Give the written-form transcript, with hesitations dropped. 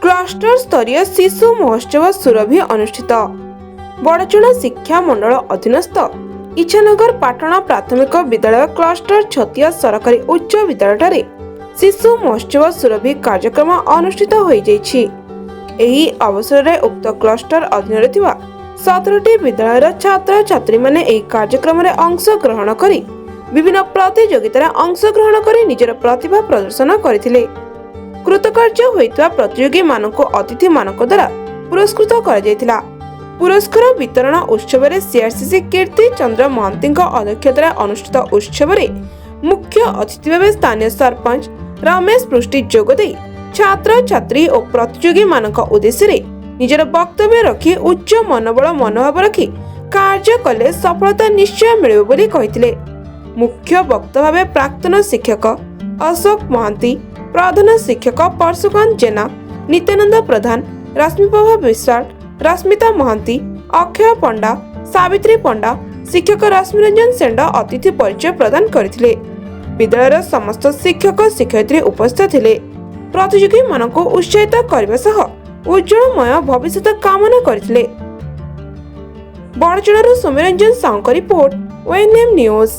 Cluster स्तरीय शिशु महोत्सव सुरभि अनुष्ठित। बड़चुणा शिक्षा मंडल अधीनस्थ इच्छानगर पाटण प्राथमिक विद्यालय क्लस्टर छतिया सरकारी उच्च विद्यालय शिशु महोत्सव सुरभि कार्यक्रम अनुष्ठित हो जाइछि। एही अवसर में उक्त क्लस्टर अधीन थिबा 17टी विद्यालय छात्र छात्री माने एही कार्यक्रम में अंश ग्रहण करी विभिन्न प्रतियोगिता अंशग्रहण कर निजर प्रतिभा प्रदर्शन करथिले। कृतकार्य होइतवा प्रतियोगी मानक अतिथि मानक द्वारा पुरस्कृत करा जायतिला। पुरस्कार वितरण उत्सव में सीआरसीसी कीर्ति चंद्र महांती अध्यक्षतार अनुष्ठित उत्सव में मुख्य अतिथि भाव स्थानीय सरपंच रमेश पृष्टि जोगदे छात्र छात्री और प्रतियोगी मानक उद्देश्य निजर वक्तव्य रखी उच्च मनोबल मनोभाव रखी कार्य कले सफलता निश्चय मिलिब बोली कहिथिले। मुख्य वक्ता भावे प्राक्तन शिक्षक अशोक महांती, प्रधान शिक्षक परशुकांत जेना, नित्यानंद प्रधान, रश्मिप्रभा विश्वाल, रश्मिता महांती, अक्षय पंडा, सावित्री पंडा, शिक्षक रश्मिरंजन सेंड अतिथि परिचय प्रदान करथिले। विद्यालयर समस्त शिक्षक शिक्षयित्री उपस्थित थिले। प्रतियोगी मानक उत्साहित करबा सह उज्जवलमय भविष्य कामना करथिले। बड़चुणार सौम्यरंजन साउंड रिपोर्ट ONM न्यूज।